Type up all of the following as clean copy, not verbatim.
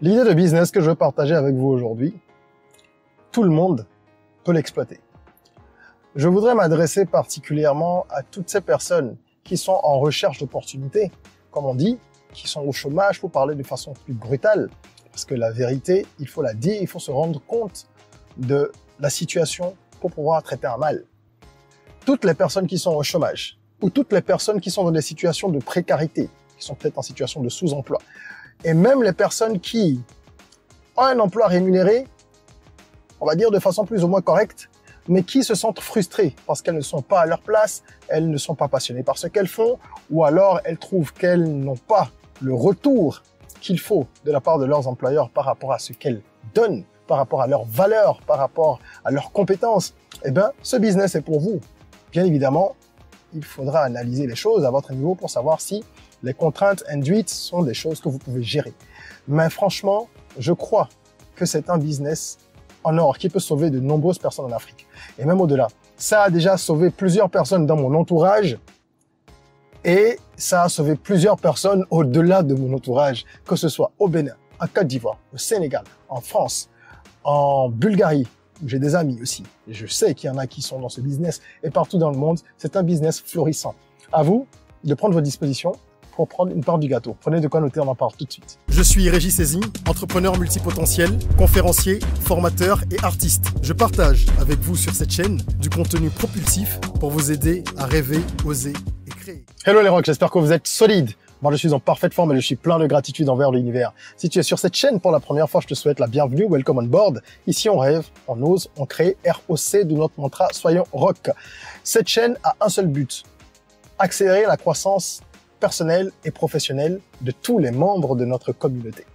L'idée de business que je veux partager avec vous aujourd'hui, tout le monde peut l'exploiter. Je voudrais m'adresser particulièrement à toutes ces personnes qui sont en recherche d'opportunités, comme on dit, qui sont au chômage, pour parler de façon plus brutale. Parce que la vérité, il faut la dire, il faut se rendre compte de la situation pour pouvoir traiter un mal. Toutes les personnes qui sont au chômage, ou toutes les personnes qui sont dans des situations de précarité, qui sont peut-être en situation de sous-emploi, et même les personnes qui ont un emploi rémunéré, on va dire de façon plus ou moins correcte, mais qui se sentent frustrées parce qu'elles ne sont pas à leur place, elles ne sont pas passionnées par ce qu'elles font, ou alors elles trouvent qu'elles n'ont pas le retour qu'il faut de la part de leurs employeurs par rapport à ce qu'elles donnent, par rapport à leurs valeurs, par rapport à leurs compétences. Eh bien, ce business est pour vous. Bien évidemment, il faudra analyser les choses à votre niveau pour savoir si les contraintes induites sont des choses que vous pouvez gérer. Mais franchement, je crois que c'est un business en or qui peut sauver de nombreuses personnes en Afrique. Et même au-delà. Ça a déjà sauvé plusieurs personnes dans mon entourage et ça a sauvé plusieurs personnes au-delà de mon entourage, que ce soit au Bénin, en Côte d'Ivoire, au Sénégal, en France, en Bulgarie, où j'ai des amis aussi. Et je sais qu'il y en a qui sont dans ce business et partout dans le monde. C'est un business florissant. À vous de prendre vos dispositions pour prendre une part du gâteau. Prenez de quoi noter, on en parle tout de suite. Je suis Régis Sezin, entrepreneur multipotentiel, conférencier, formateur et artiste. Je partage avec vous sur cette chaîne du contenu propulsif pour vous aider à rêver, oser et créer. Hello les rocks, j'espère que vous êtes solides. Moi, je suis en parfaite forme et je suis plein de gratitude envers l'univers. Si tu es sur cette chaîne pour la première fois, je te souhaite la bienvenue, welcome on board. Ici, on rêve, on ose, on crée, ROC de notre mantra, soyons rock. Cette chaîne a un seul but, accélérer la croissance personnelle et professionnelle de tous les membres de notre communauté.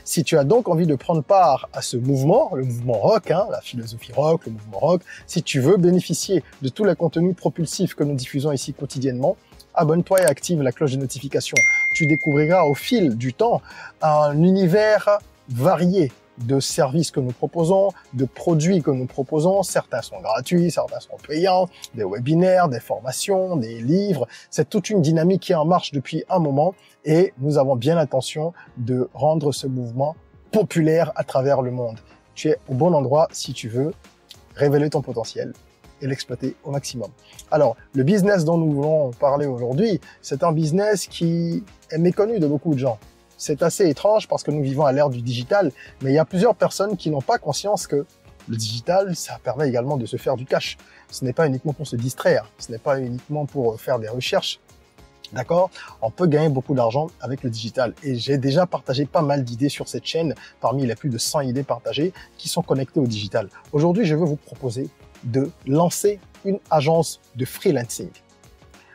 Si tu as donc envie de prendre part à ce mouvement, le mouvement rock, la philosophie rock, le mouvement rock, si tu veux bénéficier de tous les contenus propulsifs que nous diffusons ici quotidiennement, abonne-toi et active la cloche de notification. Tu découvriras au fil du temps un univers varié de services que nous proposons, de produits que nous proposons. Certains sont gratuits, certains sont payants, des webinaires, des formations, des livres. C'est toute une dynamique qui est en marche depuis un moment et nous avons bien l'intention de rendre ce mouvement populaire à travers le monde. Tu es au bon endroit si tu veux révéler ton potentiel et l'exploiter au maximum. Alors, le business dont nous voulons parler aujourd'hui, c'est un business qui est méconnu de beaucoup de gens. C'est assez étrange parce que nous vivons à l'ère du digital, mais il y a plusieurs personnes qui n'ont pas conscience que le digital, ça permet également de se faire du cash. Ce n'est pas uniquement pour se distraire, ce n'est pas uniquement pour faire des recherches. D'accord? On peut gagner beaucoup d'argent avec le digital. Et j'ai déjà partagé pas mal d'idées sur cette chaîne, parmi les plus de 100 idées partagées qui sont connectées au digital. Aujourd'hui, je veux vous proposer de lancer une agence de freelancing.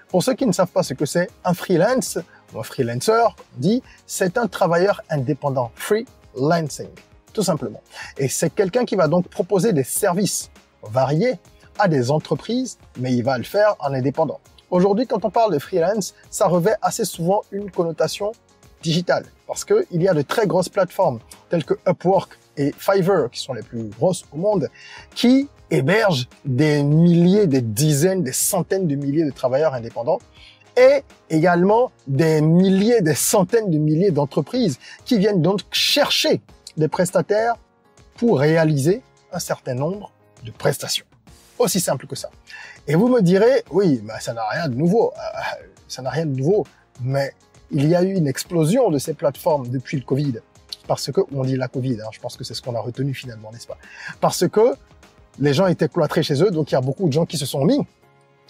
Pour ceux qui ne savent pas ce que c'est, un freelance, ou un freelancer, on dit, c'est un travailleur indépendant, freelancing, tout simplement. Et c'est quelqu'un qui va donc proposer des services variés à des entreprises, mais il va le faire en indépendant. Aujourd'hui, quand on parle de freelance, ça revêt assez souvent une connotation digitale, parce qu'il y a de très grosses plateformes telles que Upwork et Fiverr, qui sont les plus grosses au monde, qui hébergent des milliers, des dizaines, des centaines de milliers de travailleurs indépendants et également des milliers, des centaines de milliers d'entreprises qui viennent donc chercher des prestataires pour réaliser un certain nombre de prestations. Aussi simple que ça. Et vous me direz, oui, mais ça n'a rien de nouveau. Ça n'a rien de nouveau, mais il y a eu une explosion de ces plateformes depuis le Covid. Parce que, on dit la Covid, je pense que c'est ce qu'on a retenu finalement, n'est-ce pas? Parce que les gens étaient cloîtrés chez eux, donc il y a beaucoup de gens qui se sont mis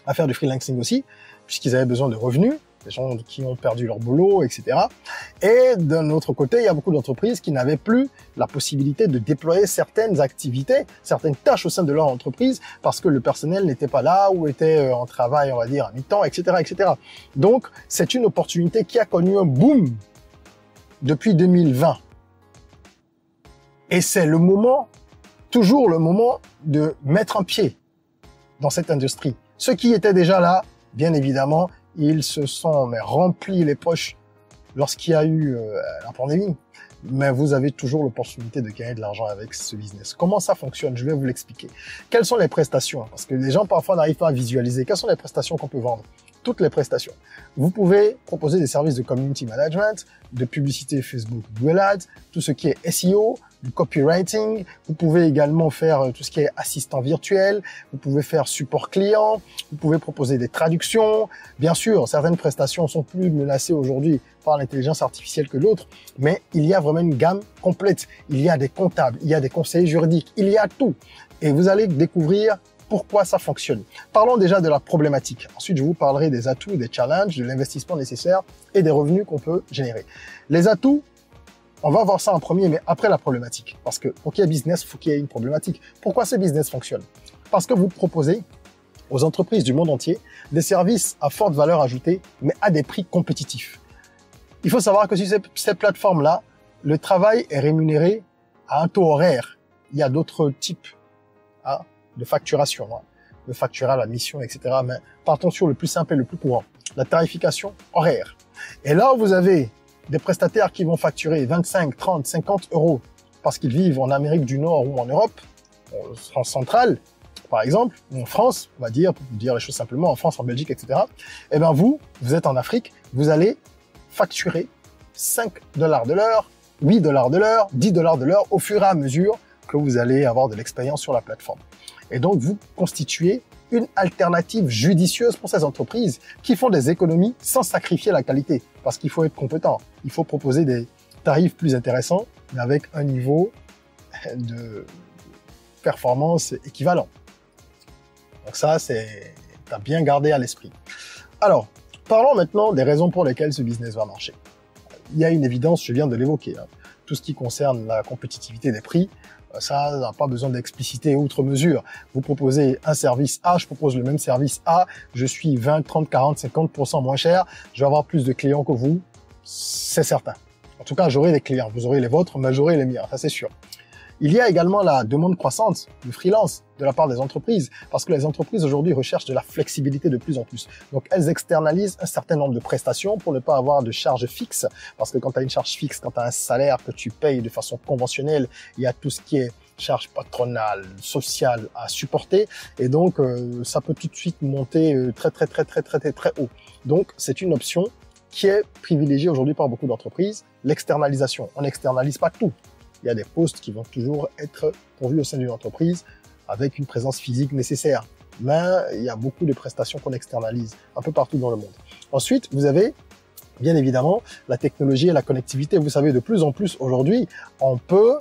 à faire du freelancing aussi, puisqu'ils avaient besoin de revenus, des gens qui ont perdu leur boulot, etc. Et d'un autre côté, il y a beaucoup d'entreprises qui n'avaient plus la possibilité de déployer certaines activités, certaines tâches au sein de leur entreprise, parce que le personnel n'était pas là ou était en travail, on va dire, à mi-temps, etc., etc. Donc, c'est une opportunité qui a connu un boom depuis 2020. Et c'est le moment, toujours le moment de mettre un pied dans cette industrie. Ceux qui étaient déjà là, bien évidemment, ils se sont remplis les poches lorsqu'il y a eu la pandémie. Mais vous avez toujours l'opportunité de gagner de l'argent avec ce business. Comment ça fonctionne? Je vais vous l'expliquer. Quelles sont les prestations? Parce que les gens parfois n'arrivent pas à visualiser. Quelles sont les prestations qu'on peut vendre? toutes les prestations. Vous pouvez proposer des services de community management, de publicité Facebook, Google Ads, tout ce qui est SEO, du copywriting. Vous pouvez également faire tout ce qui est assistant virtuel. Vous pouvez faire support client. Vous pouvez proposer des traductions. Bien sûr, certaines prestations sont plus menacées aujourd'hui par l'intelligence artificielle que d'autres, mais il y a vraiment une gamme complète. Il y a des comptables, il y a des conseillers juridiques, il y a tout. Et vous allez découvrir pourquoi ça fonctionne. Parlons déjà de la problématique. Ensuite, je vous parlerai des atouts, des challenges, de l'investissement nécessaire et des revenus qu'on peut générer. Les atouts, on va voir ça en premier, mais après la problématique. Parce que pour qu'il y ait business, il faut qu'il y ait une problématique. Pourquoi ce business fonctionne? Parce que vous proposez aux entreprises du monde entier des services à forte valeur ajoutée, mais à des prix compétitifs. Il faut savoir que sur ces plateformes-là, le travail est rémunéré à un taux horaire. Il y a d'autres types de facturation, de facturer à la mission, etc. Mais partons sur le plus simple et le plus courant, la tarification horaire. Et là, vous avez des prestataires qui vont facturer 25, 30, 50 euros parce qu'ils vivent en Amérique du Nord ou en Europe, en France centrale, par exemple, ou en France, on va dire, pour dire les choses simplement, en France, en Belgique, etc. Eh bien, vous êtes en Afrique, vous allez facturer 5 $ de l'heure, 8 $ de l'heure, 10 $ de l'heure au fur et à mesure que vous allez avoir de l'expérience sur la plateforme. Et donc, vous constituez une alternative judicieuse pour ces entreprises qui font des économies sans sacrifier la qualité. Parce qu'il faut être compétent. Il faut proposer des tarifs plus intéressants, mais avec un niveau de performance équivalent. Donc ça, c'est à bien garder à l'esprit. Alors, parlons maintenant des raisons pour lesquelles ce business va marcher. Il y a une évidence, je viens de l'évoquer. Tout ce qui concerne la compétitivité des prix, ça n'a pas besoin d'expliciter outre mesure. Vous proposez un service A, je propose le même service A, je suis 20, 30, 40, 50% moins cher, je vais avoir plus de clients que vous, c'est certain. En tout cas, j'aurai des clients, vous aurez les vôtres, mais j'aurai les miens, ça c'est sûr. Il y a également la demande croissante du freelance de la part des entreprises, parce que les entreprises aujourd'hui recherchent de la flexibilité de plus en plus. Donc, elles externalisent un certain nombre de prestations pour ne pas avoir de charges fixes, parce que quand tu as une charge fixe, quand tu as un salaire que tu payes de façon conventionnelle, il y a tout ce qui est charge patronale, sociale à supporter, et donc ça peut tout de suite monter très haut. Donc, c'est une option qui est privilégiée aujourd'hui par beaucoup d'entreprises, l'externalisation. On n'externalise pas tout. Il y a des postes qui vont toujours être pourvus au sein d'une entreprise avec une présence physique nécessaire. Mais il y a beaucoup de prestations qu'on externalise un peu partout dans le monde. Ensuite, vous avez bien évidemment la technologie et la connectivité. Vous savez, de plus en plus aujourd'hui, on peut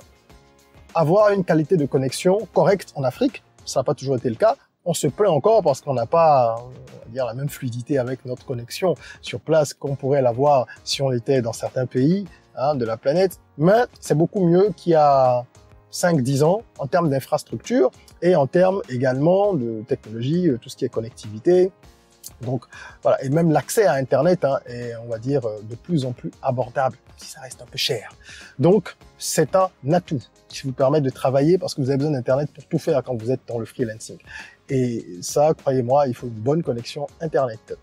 avoir une qualité de connexion correcte en Afrique. Ça n'a pas toujours été le cas. On se plaint encore parce qu'on n'a pas, on va dire, la même fluidité avec notre connexion sur place qu'on pourrait l'avoir si on était dans certains pays de la planète. Mais c'est beaucoup mieux qu'il y a 5-10 ans en termes d'infrastructure et en termes également de technologie, tout ce qui est connectivité. Donc voilà, et même l'accès à Internet est, on va dire, de plus en plus abordable, si ça reste un peu cher. Donc c'est un atout qui vous permet de travailler parce que vous avez besoin d'Internet pour tout faire quand vous êtes dans le freelancing. Et ça, croyez-moi, il faut une bonne connexion Internet.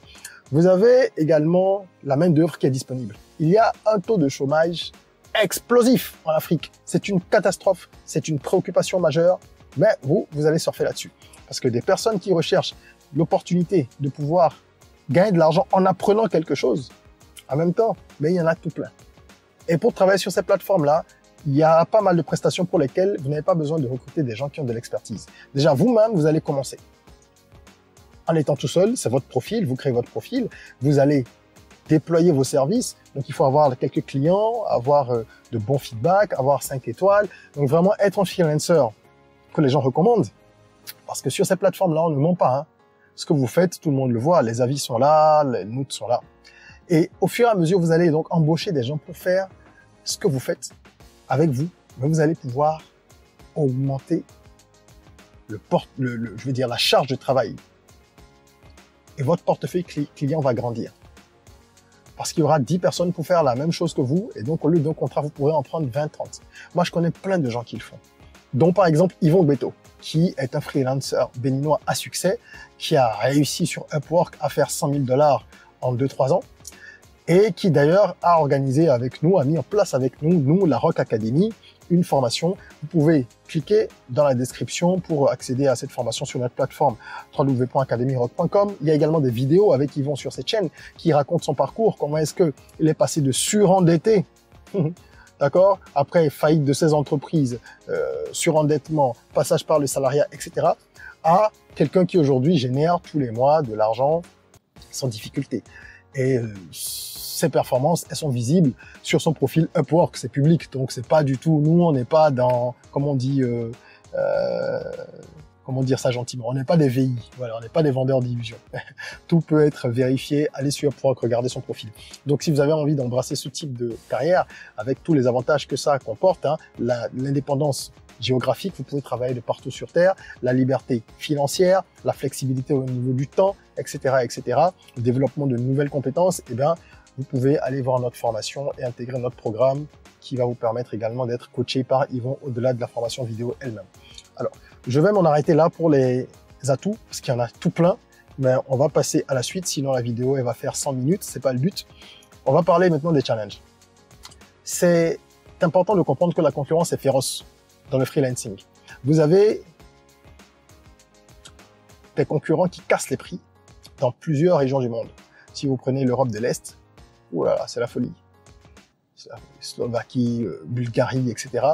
Vous avez également la main-d'œuvre qui est disponible. Il y a un taux de chômage explosif en Afrique. C'est une catastrophe, c'est une préoccupation majeure, mais vous allez surfer là-dessus. Parce que des personnes qui recherchent l'opportunité de pouvoir gagner de l'argent en apprenant quelque chose, en même temps, mais il y en a tout plein. Et pour travailler sur ces plateformes-là, il y a pas mal de prestations pour lesquelles vous n'avez pas besoin de recruter des gens qui ont de l'expertise. Déjà, vous-même, vous allez commencer. En étant tout seul, c'est votre profil, vous créez votre profil, vous allez déployer vos services. Donc, il faut avoir quelques clients, avoir de bons feedbacks, avoir 5 étoiles. Donc, vraiment être un freelancer que les gens recommandent. Parce que sur ces plateformes-là, on ne ment pas. Ce que vous faites, tout le monde le voit. Les avis sont là, les notes sont là. Et au fur et à mesure, vous allez donc embaucher des gens pour faire ce que vous faites avec vous. Mais vous allez pouvoir augmenter je veux dire, la charge de travail. Et votre portefeuille client va grandir. Parce qu'il y aura 10 personnes pour faire la même chose que vous. Et donc, au lieu d'un contrat, vous pourrez en prendre 20, 30. Moi, je connais plein de gens qui le font. Dont, par exemple, Yvon Beto, qui est un freelancer béninois à succès, qui a réussi sur Upwork à faire 100 000 $ en 2-3 ans. Et qui, d'ailleurs, a organisé avec nous, a mis en place avec nous, la Rock Academy, une formation, vous pouvez cliquer dans la description pour accéder à cette formation sur notre plateforme www.academyrock.com. Il y a également des vidéos avec Yvon sur cette chaîne qui racontent son parcours, comment est-ce qu'il est passé de surendetté, d'accord, après faillite de ses entreprises, surendettement, passage par le salariat, etc., à quelqu'un qui aujourd'hui génère tous les mois de l'argent sans difficulté. Et ses performances, elles sont visibles sur son profil Upwork, c'est public, donc c'est pas du tout, nous on n'est pas dans, comme on dit, comment dire ça gentiment, on n'est pas des VI, voilà, on n'est pas des vendeurs d'illusions. Tout peut être vérifié, allez sur Upwork, regardez son profil. Donc si vous avez envie d'embrasser ce type de carrière, avec tous les avantages que ça comporte, hein, l'indépendance géographique, vous pouvez travailler de partout sur Terre, la liberté financière, la flexibilité au niveau du temps, etc., etc., le développement de nouvelles compétences, eh bien, vous pouvez aller voir notre formation et intégrer notre programme qui va vous permettre également d'être coaché par Yvon au-delà de la formation vidéo elle-même. Alors, je vais m'en arrêter là pour les atouts, parce qu'il y en a tout plein, mais on va passer à la suite, sinon la vidéo, elle va faire 100 minutes, c'est pas le but. On va parler maintenant des challenges. C'est important de comprendre que la concurrence est féroce dans le freelancing. Vous avez des concurrents qui cassent les prix dans plusieurs régions du monde. Si vous prenez l'Europe de l'Est, oulala, c'est la folie. Slovaquie, Bulgarie, etc.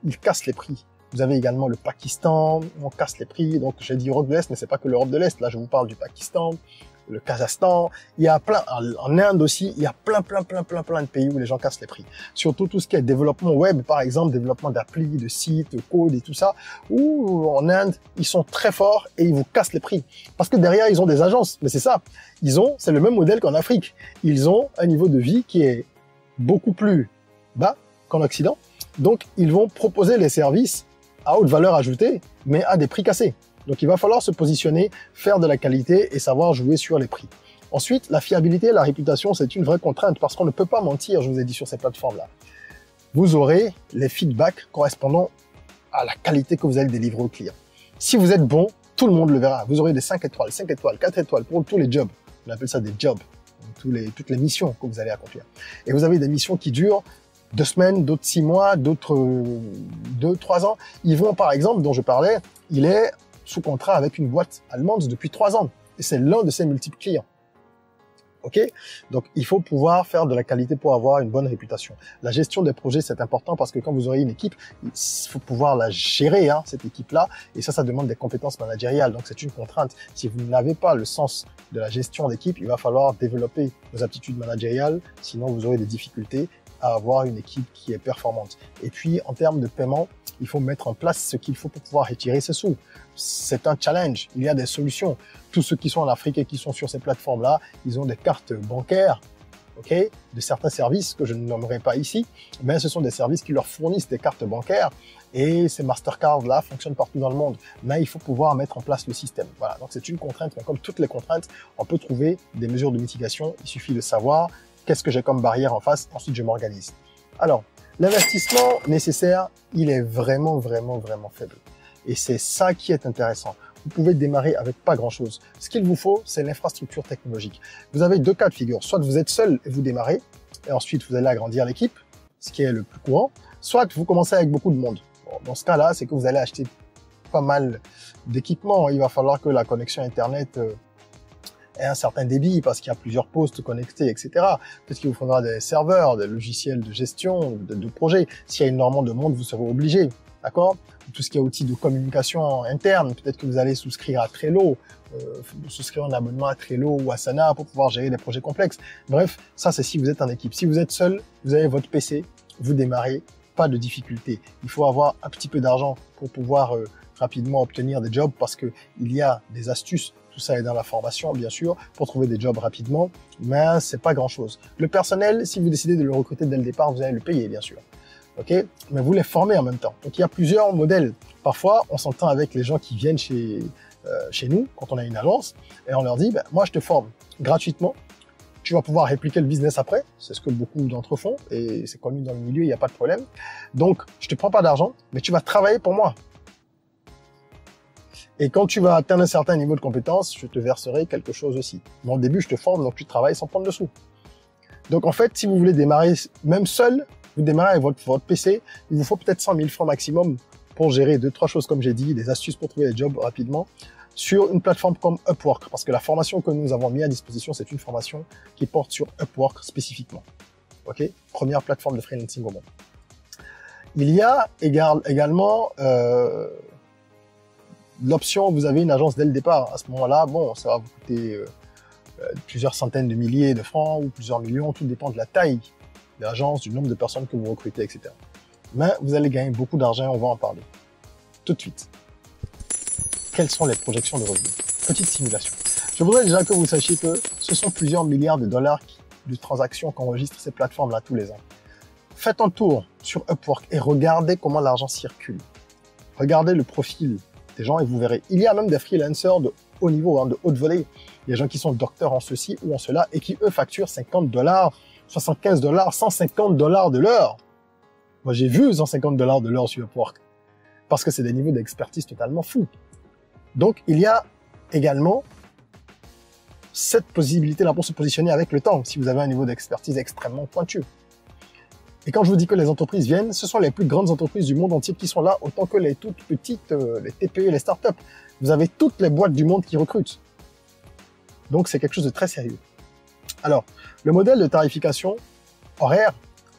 Ils cassent les prix. Vous avez également le Pakistan, on casse les prix. Donc j'ai dit Europe de l'Est, mais c'est pas que l'Europe de l'Est. Là, je vous parle du Pakistan, le Kazakhstan. Il y a plein, en Inde aussi, il y a plein de pays où les gens cassent les prix. Surtout tout ce qui est développement web, par exemple, développement d'applis, de sites, de code et tout ça. Où en Inde, ils sont très forts et ils vous cassent les prix. Parce que derrière, ils ont des agences. Mais c'est ça. C'est le même modèle qu'en Afrique. Ils ont un niveau de vie qui est beaucoup plus bas qu'en Occident. Donc, ils vont proposer les services à haute valeur ajoutée, mais à des prix cassés. Donc, il va falloir se positionner, faire de la qualité et savoir jouer sur les prix. Ensuite, la fiabilité et la réputation, c'est une vraie contrainte parce qu'on ne peut pas mentir, je vous ai dit, sur ces plateformes-là. Vous aurez les feedbacks correspondant à la qualité que vous allez délivrer au client. Si vous êtes bon, tout le monde le verra. Vous aurez des 5 étoiles, 5 étoiles, 4 étoiles pour tous les jobs. On appelle ça des jobs, toutes les missions que vous allez accomplir. Et vous avez des missions qui durent 2 semaines, d'autres 6 mois, d'autres 2, 3 ans. Yvon, par exemple, dont je parlais, il est sous contrat avec une boîte allemande depuis 3 ans. Et c'est l'un de ses multiples clients. OK? Donc, il faut pouvoir faire de la qualité pour avoir une bonne réputation. La gestion des projets, c'est important parce que quand vous aurez une équipe, il faut pouvoir la gérer, hein, cette équipe-là. Et ça demande des compétences managériales. Donc, c'est une contrainte. Si vous n'avez pas le sens de la gestion d'équipe, il va falloir développer vos aptitudes managériales. Sinon, vous aurez des difficultés à avoir une équipe qui est performante. Et puis, en termes de paiement, il faut mettre en place ce qu'il faut pour pouvoir retirer ses sous. C'est un challenge. Il y a des solutions. Tous ceux qui sont en Afrique et qui sont sur ces plateformes-là, ils ont des cartes bancaires, ok, de certains services que je ne nommerai pas ici, mais ce sont des services qui leur fournissent des cartes bancaires et ces Mastercard-là fonctionnent partout dans le monde. Mais il faut pouvoir mettre en place le système. Voilà. Donc, c'est une contrainte, mais comme toutes les contraintes, on peut trouver des mesures de mitigation. Il suffit de savoir qu'est-ce que j'ai comme barrière en face, ensuite je m'organise. Alors, l'investissement nécessaire, il est vraiment faible. Et c'est ça qui est intéressant. Vous pouvez démarrer avec pas grand-chose. Ce qu'il vous faut, c'est l'infrastructure technologique. Vous avez 2 cas de figure. Soit vous êtes seul et vous démarrez, et ensuite vous allez agrandir l'équipe, ce qui est le plus courant. Soit vous commencez avec beaucoup de monde. Bon, dans ce cas-là, c'est que vous allez acheter pas mal d'équipements. Il va falloir que la connexion Internet ait un certain débit parce qu'il y a plusieurs postes connectés, etc. Peut-être qu'il vous faudra des serveurs, des logiciels de gestion, de projet. S'il y a énormément de monde, vous serez obligé. D'accord? Tout ce qui est outils de communication interne, peut-être que vous allez souscrire à Trello, souscrire un abonnement à Trello ou Asana pour pouvoir gérer des projets complexes. Bref, ça c'est si vous êtes en équipe. Si vous êtes seul, vous avez votre PC, vous démarrez, pas de difficulté. Il faut avoir un petit peu d'argent pour pouvoir rapidement obtenir des jobs parce que il y a des astuces. Tout ça est dans la formation, bien sûr, pour trouver des jobs rapidement, mais c'est pas grand-chose. Le personnel, si vous décidez de le recruter dès le départ, vous allez le payer, bien sûr. OK? Mais vous les formez en même temps. Donc, il y a plusieurs modèles. Parfois, on s'entend avec les gens qui viennent chez nous, quand on a une agence, et on leur dit, ben, moi, je te forme gratuitement. Tu vas pouvoir répliquer le business après. C'est ce que beaucoup d'entre eux font, et c'est connu dans le milieu, il n'y a pas de problème. Donc, je te prends pas d'argent, mais tu vas travailler pour moi. Et quand tu vas atteindre un certain niveau de compétence, je te verserai quelque chose aussi. Mais au début, je te forme, donc tu travailles sans prendre de sous. Donc, en fait, si vous voulez démarrer même seul, Vous démarrez avec votre PC, il vous faut peut-être 100 000 francs maximum pour gérer 2-3 choses comme j'ai dit, des astuces pour trouver des jobs rapidement sur une plateforme comme Upwork, parce que la formation que nous avons mis à disposition, c'est une formation qui porte sur Upwork spécifiquement. Ok, première plateforme de freelancing au monde. Il y a également l'option, vous avez une agence dès le départ. À ce moment-là, bon, ça va vous coûter plusieurs centaines de milliers de francs ou plusieurs millions, tout dépend de la taille de l'agence, du nombre de personnes que vous recrutez, etc. Mais vous allez gagner beaucoup d'argent, on va en parler tout de suite. Quelles sont les projections de revenus? Petite simulation. Je voudrais déjà que vous sachiez que ce sont plusieurs milliards de dollars de transactions qu'enregistrent ces plateformes-là tous les ans. Faites un tour sur Upwork et regardez comment l'argent circule. Regardez le profil des gens et vous verrez. Il y a même des freelancers de haut niveau, de haute volée. Il y a des gens qui sont docteurs en ceci ou en cela et qui, eux, facturent 50 $, 75 $, 150 $ de l'heure. Moi, j'ai vu 150 $ de l'heure sur Upwork parce que c'est des niveaux d'expertise totalement fous. Donc, il y a également cette possibilité-là pour se positionner avec le temps, si vous avez un niveau d'expertise extrêmement pointu. Et quand je vous dis que les entreprises viennent, ce sont les plus grandes entreprises du monde entier qui sont là, autant que les toutes petites, les TPE, les startups. Vous avez toutes les boîtes du monde qui recrutent. Donc, c'est quelque chose de très sérieux. Alors, le modèle de tarification horaire,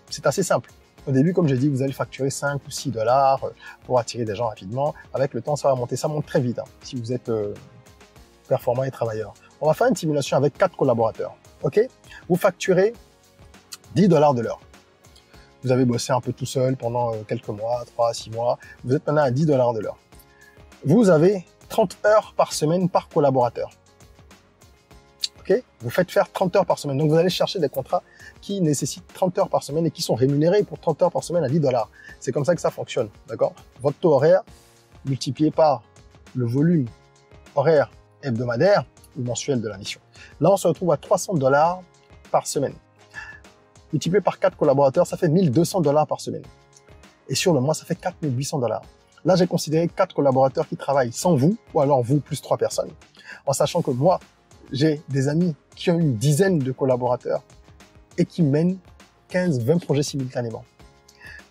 c'est assez simple. Au début, comme j'ai dit, vous allez facturer 5 ou 6 $ pour attirer des gens rapidement. Avec le temps, ça va monter. Ça monte très vite, si vous êtes performant et travailleur. On va faire une simulation avec 4 collaborateurs. OK? Vous facturez 10 $ de l'heure. Vous avez bossé un peu tout seul pendant quelques mois, 3 à 6 mois. Vous êtes maintenant à 10 $ de l'heure. Vous avez 30 heures par semaine par collaborateur. OK? Vous faites faire 30 heures par semaine. Donc, vous allez chercher des contrats qui nécessitent 30 heures par semaine et qui sont rémunérés pour 30 heures par semaine à 10 $. C'est comme ça que ça fonctionne. D'accord? Votre taux horaire multiplié par le volume horaire hebdomadaire ou mensuel de la mission. Là, on se retrouve à 300 $ par semaine. Multiplié par 4 collaborateurs, ça fait 1200 $ par semaine. Et sur le mois, ça fait 4800 $. Là, j'ai considéré 4 collaborateurs qui travaillent sans vous, ou alors vous plus 3 personnes, en sachant que moi, j'ai des amis qui ont une dizaine de collaborateurs et qui mènent 15-20 projets simultanément.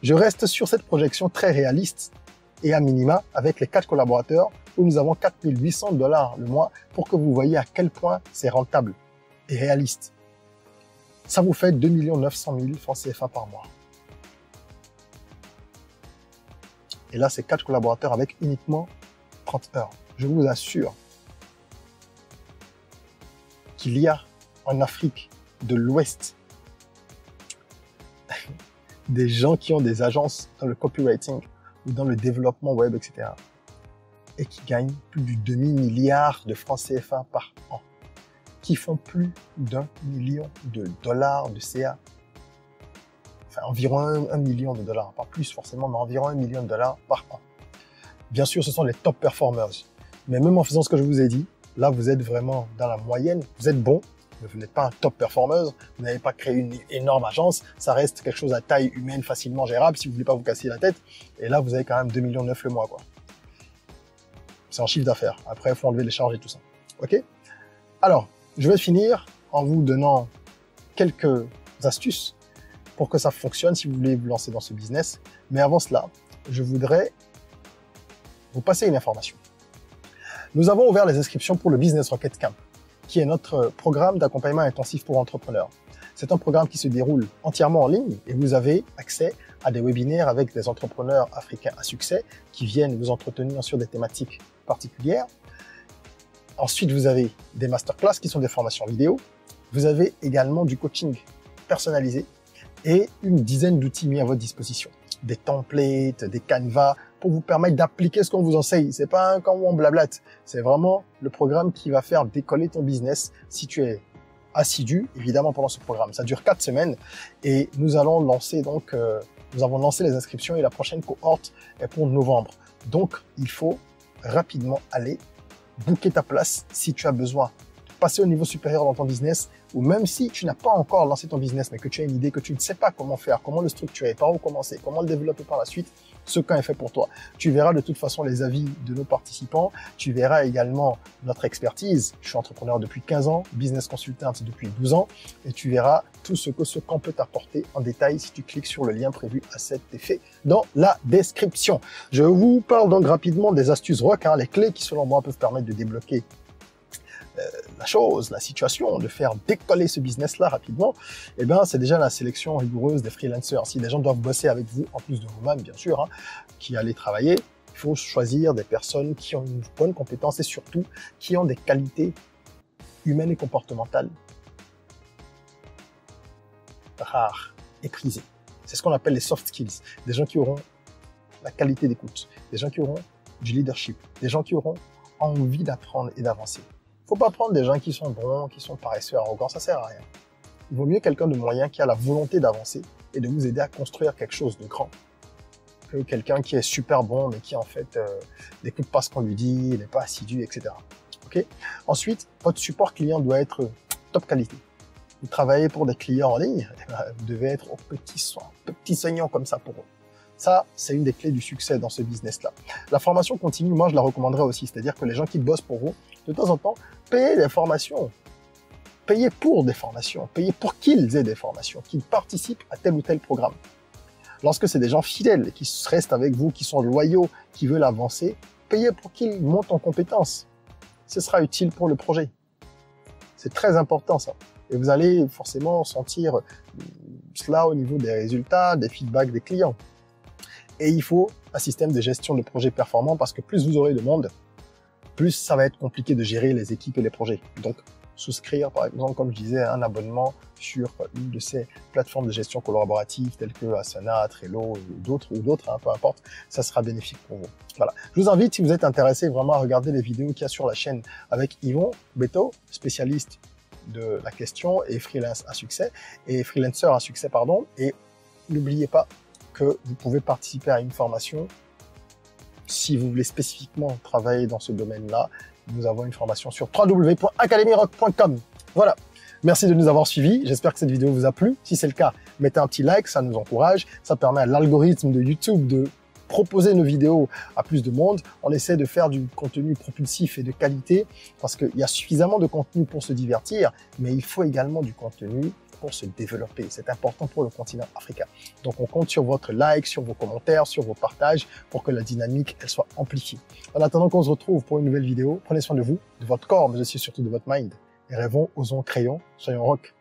Je reste sur cette projection très réaliste et à minima avec les 4 collaborateurs où nous avons 4800 $ le mois pour que vous voyez à quel point c'est rentable et réaliste. Ça vous fait 2 900 000 francs CFA par mois. Et là, c'est 4 collaborateurs avec uniquement 30 heures. Je vous assure qu'il y a en Afrique de l'Ouest des gens qui ont des agences dans le copywriting ou dans le développement web, etc. et qui gagnent plus du demi-milliard de francs CFA par an, qui font plus d'1 million de dollars de CA. Enfin, environ 1 million de dollars, pas plus forcément, mais environ 1 million de dollars par an. Bien sûr, ce sont les top performers. Mais même en faisant ce que je vous ai dit, là, vous êtes vraiment dans la moyenne, vous êtes bon, mais vous n'êtes pas un top performer, vous n'avez pas créé une énorme agence, ça reste quelque chose à taille humaine facilement gérable si vous voulez pas vous casser la tête. Et là, vous avez quand même 2,9 millions le mois, quoi. C'est un chiffre d'affaires. Après, il faut enlever les charges et tout ça. OK? Alors, je vais finir en vous donnant quelques astuces pour que ça fonctionne si vous voulez vous lancer dans ce business. Mais avant cela, je voudrais vous passer une information. Nous avons ouvert les inscriptions pour le Business Rocket Camp, qui est notre programme d'accompagnement intensif pour entrepreneurs. C'est un programme qui se déroule entièrement en ligne et vous avez accès à des webinaires avec des entrepreneurs africains à succès qui viennent vous entretenir sur des thématiques particulières. Ensuite, vous avez des masterclass qui sont des formations vidéo. Vous avez également du coaching personnalisé et une dizaine d'outils mis à votre disposition. Des templates, des canevas pour vous permettre d'appliquer ce qu'on vous enseigne. C'est pas un camp où on blablate. C'est vraiment le programme qui va faire décoller ton business si tu es assidu, évidemment, pendant ce programme. Ça dure 4 semaines et nous allons lancer donc, nous avons lancé les inscriptions et la prochaine cohorte est pour novembre. Donc, il faut rapidement aller booker ta place si tu as besoin passer au niveau supérieur dans ton business, ou même si tu n'as pas encore lancé ton business, mais que tu as une idée, que tu ne sais pas comment faire, comment le structurer, par où commencer, comment le développer par la suite, ce camp est fait pour toi. Tu verras de toute façon les avis de nos participants, tu verras également notre expertise. Je suis entrepreneur depuis 15 ans, business consultant depuis 12 ans, et tu verras tout ce que ce camp peut t'apporter en détail si tu cliques sur le lien prévu à cet effet dans la description. Je vous parle donc rapidement des astuces rock, les clés qui selon moi peuvent permettre de débloquer la situation, de faire décoller ce business-là rapidement. Eh bien, c'est déjà la sélection rigoureuse des freelancers. Si des gens doivent bosser avec vous, en plus de vous-même, bien sûr, qui allez travailler, il faut choisir des personnes qui ont une bonne compétence et surtout qui ont des qualités humaines et comportementales rares et prisées. C'est ce qu'on appelle les soft skills. Des gens qui auront la qualité d'écoute, des gens qui auront du leadership, des gens qui auront envie d'apprendre et d'avancer. Il ne faut pas prendre des gens qui sont bons, qui sont paresseux, arrogants, ça sert à rien. Il vaut mieux quelqu'un de moyen qui a la volonté d'avancer et de vous aider à construire quelque chose de grand que quelqu'un qui est super bon mais qui en fait n'écoute pas ce qu'on lui dit, n'est pas assidu, etc. Okay. Ensuite, votre support client doit être top qualité. Vous travaillez pour des clients en ligne, vous devez être au petit soin, petit soignant comme ça pour eux. Ça, c'est une des clés du succès dans ce business-là. La formation continue, moi, je la recommanderais aussi. C'est-à-dire que les gens qui bossent pour vous, de temps en temps, payez des formations. Payez pour des formations. Payez pour qu'ils aient des formations, qu'ils participent à tel ou tel programme. Lorsque c'est des gens fidèles, qui restent avec vous, qui sont loyaux, qui veulent avancer, payez pour qu'ils montent en compétences. Ce sera utile pour le projet. C'est très important, ça. Et vous allez forcément sentir cela au niveau des résultats, des feedbacks des clients. Et il faut un système de gestion de projet performant parce que plus vous aurez de monde, plus ça va être compliqué de gérer les équipes et les projets. Donc, souscrire, par exemple, comme je disais, un abonnement sur une de ces plateformes de gestion collaborative telles que Asana, Trello ou d'autres, peu importe, ça sera bénéfique pour vous. Voilà. Je vous invite, si vous êtes intéressé, vraiment à regarder les vidéos qu'il y a sur la chaîne avec Yvon Beto, spécialiste de la question et freelancer à succès, pardon. Et n'oubliez pas que vous pouvez participer à une formation si vous voulez spécifiquement travailler dans ce domaine-là. Nous avons une formation sur www.academyrock.com. Voilà. Merci de nous avoir suivis. J'espère que cette vidéo vous a plu. Si c'est le cas, mettez un petit like, ça nous encourage. Ça permet à l'algorithme de YouTube de proposer nos vidéos à plus de monde. On essaie de faire du contenu propulsif et de qualité parce qu'il y a suffisamment de contenu pour se divertir, mais il faut également du contenu pour se développer. C'est important pour le continent africain. Donc, on compte sur votre like, sur vos commentaires, sur vos partages pour que la dynamique, elle soit amplifiée. En attendant qu'on se retrouve pour une nouvelle vidéo, prenez soin de vous, de votre corps, mais aussi surtout de votre mind. Et rêvons, osons, créons, soyons rock.